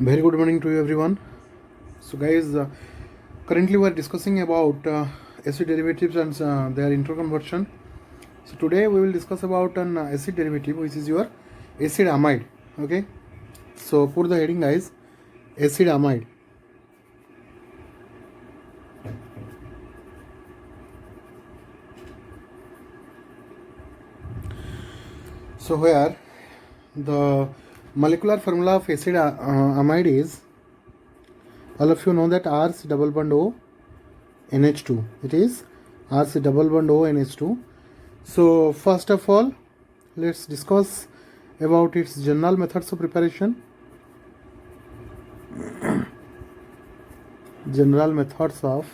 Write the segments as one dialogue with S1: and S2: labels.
S1: Very good morning to everyone. So, guys, currently we are discussing about acid derivatives and their interconversion. So, today we will discuss about an acid derivative, which is your acid amide. Okay. So, put the heading, guys, acid amide. So, where the molecular formula of acid amide is, all of you know that RC double bond O NH2. It is RC double bond O NH2. So first of all, let's discuss about its general methods of preparation. General methods of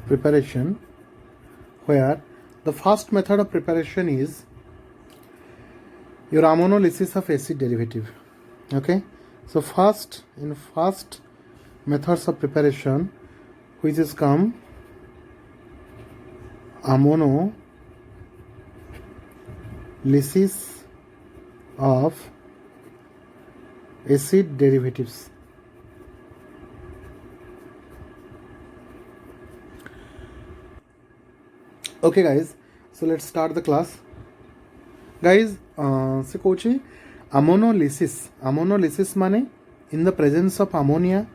S1: preparation, where the first method of preparation is your ammonolysis of acid derivative. Okay, so first methods of preparation, which is come ammonolysis of acid derivatives. Okay, guys, so let's start the class. Guys, se kochi ammonolysis माने in the presence of ammonia.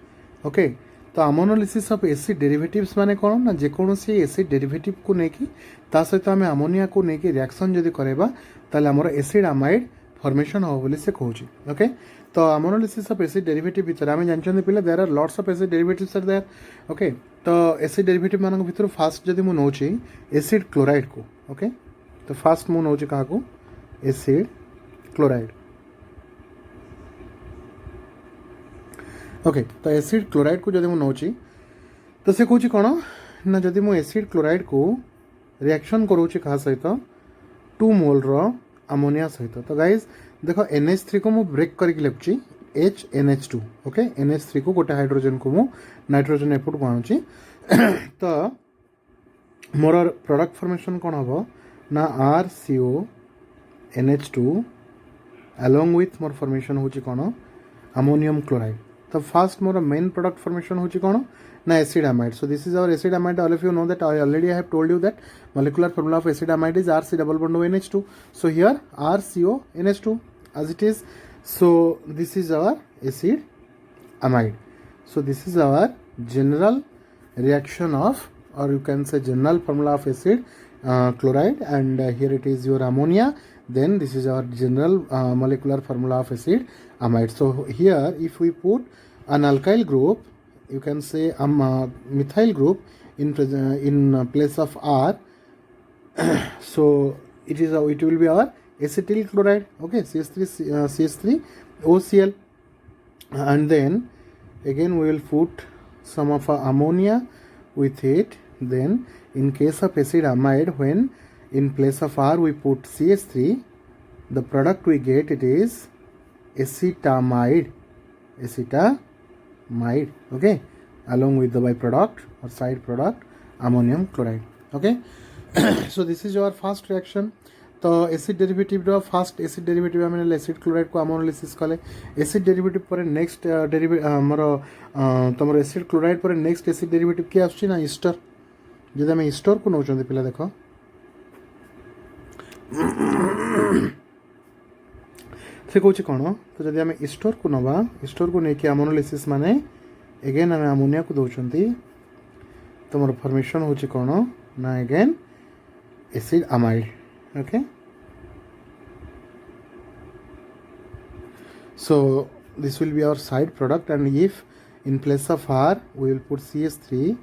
S1: Okay, तो ammonolysis of acid derivatives माने कौन ना जेकोसी acid derivative को नेकी ता सहित आम अमोनिया को नेकी रिएक्शन जदि करबा ताले हमर एसिड अमाइड फॉर्मेशन हो बोली से कहूची. ओके, तो ammonolysis of acid derivative भितर आम जानछन पिला there are lots of acid derivatives are there. Okay, तो acid derivative मानक भितर फास्ट जदि मु नोची एसिड क्लोराइड को. ओके, तो फास्ट मु नोची का को एसिड क्लोराइड. ओके, तो एसिड क्लोराइड को जदि मु नोची तो से कहूची कौन ना जदि मु एसिड क्लोराइड को रिएक्शन करूची कहा सहित 2 मोल रो अमोनिया सहित. तो गाइज देखो NH3 को मु ब्रेक करके लिखुची HNH2. ओके, NH3 को गोटे हाइड्रोजन को मु नाइट्रोजन एपट को आणुची. तो मोर प्रोडक्ट फॉर्मेशन कौन हम ना RCO NH2 along with more formation होची कौन अमोनियम क्लोराइड. तो फर्स्ट मोर मेन प्रोडक्ट फॉर्मेशन होची कौन ना acid amide. So this is our acid amide. All of you know that I already have told you that molecular formula of acid amide is RC double bond O NH2. So here RCO NH2 as it is. So this is our acid amide. So this is our general reaction of, or you can say general formula of acid chloride, and here it is your ammonia. Then this is our general molecular formula of acid amide. So here if we put an alkyl group, you can say methyl group in place of R. So it will be our acetyl chloride. Okay, CH3 OCl, and then again we will put some of our ammonia with it. Then in case of acid amide, when in place of R we put CH3, the product we get it is acetamide. Okay, along with the byproduct or side product ammonium chloride. Okay. So this is your first reaction. तो acid derivative row first acid derivative आम acid chloride को ammonolysis कले. Acid derivative पर next हमर तुम acid chloride पर next acid derivative किए आसुची ना ईस्टर. जदि आम ईस्टर को नौचंदी पिला देख से कहूँ कौन. तो जदि आम ईस्टर को नवा, ईस्टर को लेकिन अमोनोलिसिस माने एगेन आम अमोनिया को दौरान तुम फॉर्मेशन हो कौन ना again acid amide. Okay, so this will be our side product, and if in place of R we will put CH3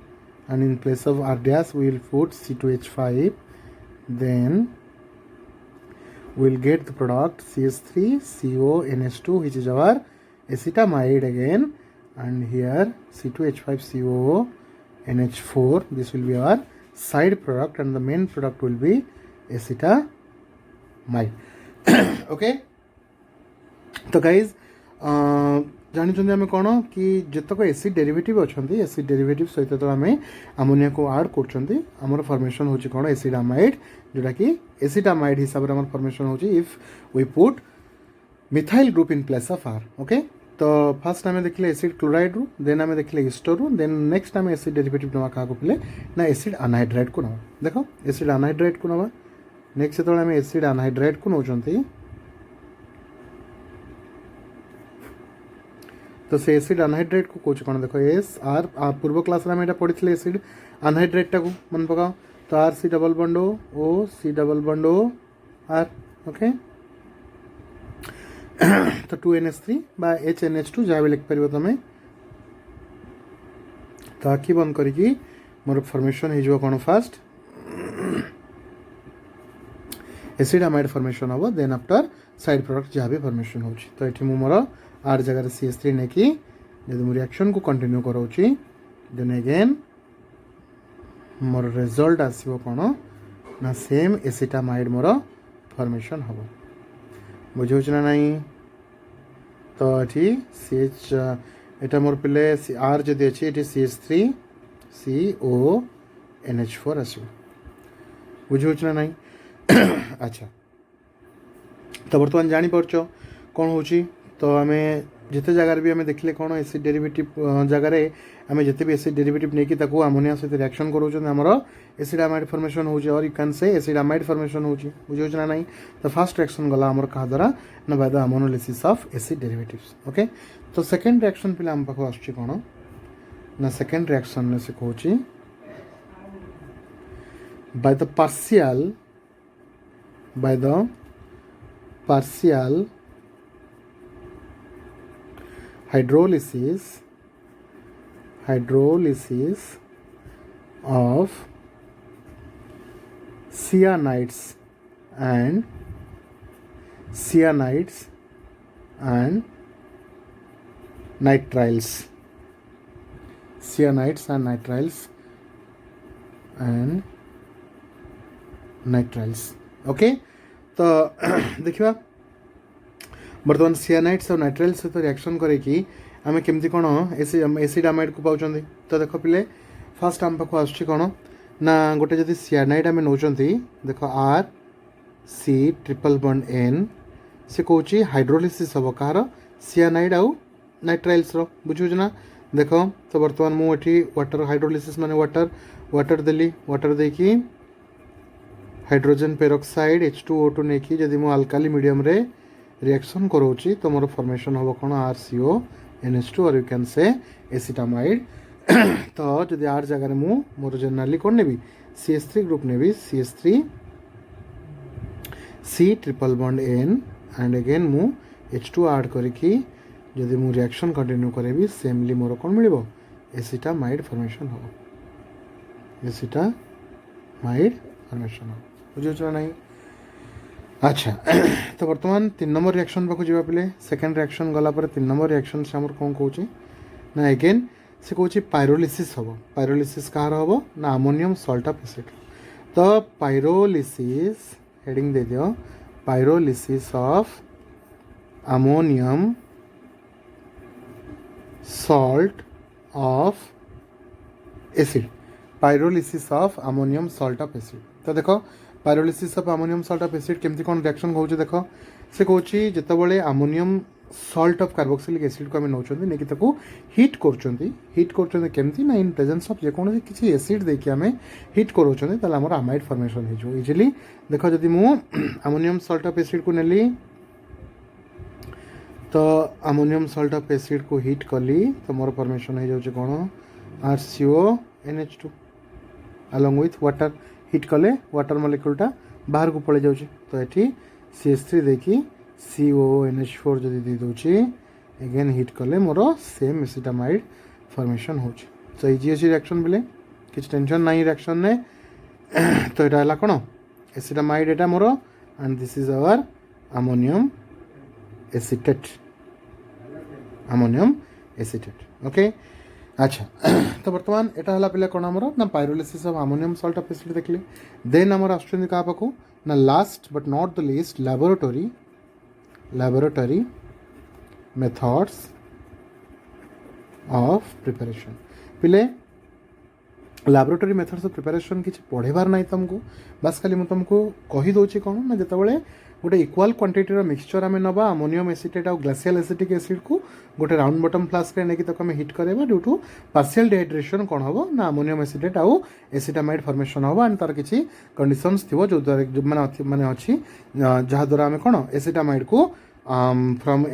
S1: and in place of R dash we will put C2H5, then we will get the product CH3 CO NH2, which is our acetamide again, and here C2H5 CO NH4. This will be our side product, and the main product will be acetamide. Okay, तो guys जानी आम कौन कि जितक acid derivative अच्छा acid derivative सहित तो आम ammonia को आड कर फॉर्मेशन हो कौन एसिड अमाइड, जोटा कि एसिड अमाइड हिसाब से फॉर्मेशन हो if we put methyl group in place of R okay तो फास्ट आम देखिले एसिड क्लोराइड रु देन आम देखिले इस्टर रु देन नेक्स्ट आम एसिड डेरिवेटिव नवा क्या पे ना एसिड अनहाइड्राइड को नवा देख एसिड अनहाइड्राइड को नवा नेक्स्ट जो आम एसिड अनहाइड्राइड को नौकरी तो से एसिड अनहाइड्रेट को कौन कौन देख एस आर पूर्व क्लास में पढ़ी एसिड अनहाइड्रेटा को मन पकाओ तो R C double bond O C double bond O R okay तो 2NH3 बा HNH2 जहाँ भी लिखिपर तुम तो आखि बंद करी मोर फॉर्मेशन हो कौन फास्ट एसिड अमाइड फॉर्मेशन हम देन आफ्टर साइड प्रोडक्ट जहाँ भी फॉर्मेशन हो तो ये मोर आर जगह CH3 नहीं कि जब रिएक्शन को कंटिन्यू कराऊँगी देन अगेन मोर रिजल्ट आसो कौन ना सेम एसिटामाइड मोर फॉर्मेशन हम बुझे ना नहीं तो ये CH एटा मोर पे आर जदि अच्छी ये CH3 CONH4 आसो बुझे ना नहीं अच्छा तो बर्तमान जानीपार कौन हो तो आम जिते जगार भी आम देखले कौन एसिड डेरिवेटिव जगार आम जिते भी एसिड डेरिवेटिव नहीं कि अमोनिया सहित reaction crore acid amide formation हो और you can say acid amide formation हो बुझे ना नहीं तो फास्ट रिएक्शन गला आमर क्या द्वारा ना by the ammonolysis of acid derivatives okay तो सेकेंड रिएक्शन पे आम पाख आस कौन ना सेकेंड रिएक्शन में से कहूँ by the partial hydrolysis of cyanides and nitriles okay तो देखा बर्तमान सियानाइड्स और नाइट्राइल्स सहित रिएक्शन करें आम केमती कौन एसिड अमाइड को पाँच तो देख पे फास्ट आम पाख आस कौन ना गोटे जदि सियानाइड आम नौ देख R C triple bond N से कौच हाइड्रोलिसिस हम कहार सियानाइड आउ नाइट्राइल्स बुझे ना देख तो बर्तमान मुझे वाटर हाइड्रोलिसिस माने वाटर देली वाटर देकी हाइड्रोजन पेरोक्साइड H2O2 नहीं कि जदि मु अल्काली मीडियम रे रिएक्शन करोची तो मोर फॉर्मेशन हम कौन RCONH2 और यू कैन से एसिटामाइड तो जदि आर जगह मु मोर जनरली कौन नेबी CH3 group navy CH3 C triple bond N and again मु H2 ऐड करिकी जदि मु रिएक्शन कंटिन्यू करेबी सेमली मोर कौन मिलिबो एसिटामाइड फॉर्मेशन हो एसिटामाइड फॉर्मेशन हो बुझे ना अच्छा तो बर्तमान 3 नंबर रिएक्शन पाक जा पे सेकेंड रिएक्शन गला पर 3 नंबर रिएक्शन से आम कौन कौन ना अगेन से कौन पायरोलिसिस हम पायरोलिसिस कहार हम ना अमोनियम सल्ट ऑफ एसिड तो पायरोलिसिस हेडिंग दे दियो pyrolysis of ammonium salt of acid pyrolysis of ammonium salt of acid तो देखो pyrolysis of ammonium salt of acid केमती कौन रिएक्शन कौन देख से कौन जितेबाला ammonium salt of carboxylic acid को आम नौ नहीं हिट कर केमती ना इन प्रेजेंस ऑफ जेकोसी किसी एसिड देखिए आम हिट करोर आमर अमाइड फॉर्मेशन हो इजिली देख जदि मु अमोनियम सॉल्ट ऑफ एसिड को नेली तो अमोनियम सॉल्ट ऑफ एसिड को हिट कली तो मोर फॉर्मेशन हो जाए कौन RCONH2 along with water hit कले वाटर मॉलिक्यूलटा बाहर को पड़े जाऊँ तो ये CH3 देखी CONH4 जदि दे दूची अगेन हिट कले मोर सेम एसिटामाइड फॉर्मेशन हो तो इजी अच्छी रिएक्शन बोले किसी टेंशन ना रिएक्शन ने तो यहाँ है कौन एसिटामाइड एटा मोर and this is our ammonium acetate okay अच्छा तो बर्तमान यहाँ है पे कौन आमर ना pyrolysis of ammonium salt of acid देखले देन आमर आसुचंदी का पाखु ना last but not the least laboratory methods of preparation पिले लैबोरेटरी मेथड्स ऑफ प्रिपरेशन किसी पढ़ेबार ना तुमको बस खाली मुझे तुमको कहीदे कौन ना जिते गोटे इक्वाल क्वांटिटी मिक्सचर आम नवा अमोनियम एसीटेट और ग्लासियल एसिटिक एसिड को गोटे राउंड बटम फ्लास्क रे नेकी आम हिट करवा ड्यू टू पार्शियल डिहाइड्रेशन कौन हम ना अमोनियम एसीटेट आउ एसिटामाइड फॉर्मेशन हम एंड तार किसी कंडीशंस थी जो द्वारा माने अच्छी जहाँ द्वारा आम कौन एसिटामाइड को फ्रॉम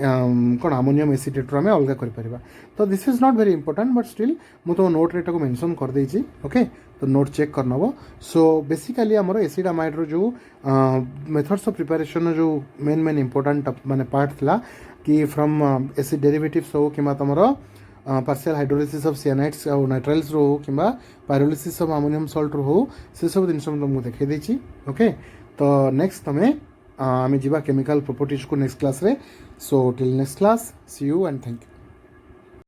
S1: कौन अमोनियम एसीटेट आम अलग कर तो this is not very important but still मुझे तो नोट रेटा को मेंशन कर देछि ओके तो नोट चेक कर नब सो बेसिकली आमर एसिडामाइड रो जो मेथड्स ऑफ प्रिपरेशन जो मेन इंपोर्टेंट माने पार्ट थिला कि फ्रॉम एसिड डेरिवेटिव्स हो कि तुम पार्शियल हाइड्रोलिसिस ऑफ सियानाइड्स और नाइट्राइल्स रो कि पायरोलिसिस ऑफ अमोनियम सॉल्ट रो हो से सब जिन तुमको देखा देछि ओके तो नेक्स्ट तुम्हें आम जा केमिकल प्रॉपर्टीज को नेक्स्ट क्लास रे so till next class see you and thank you.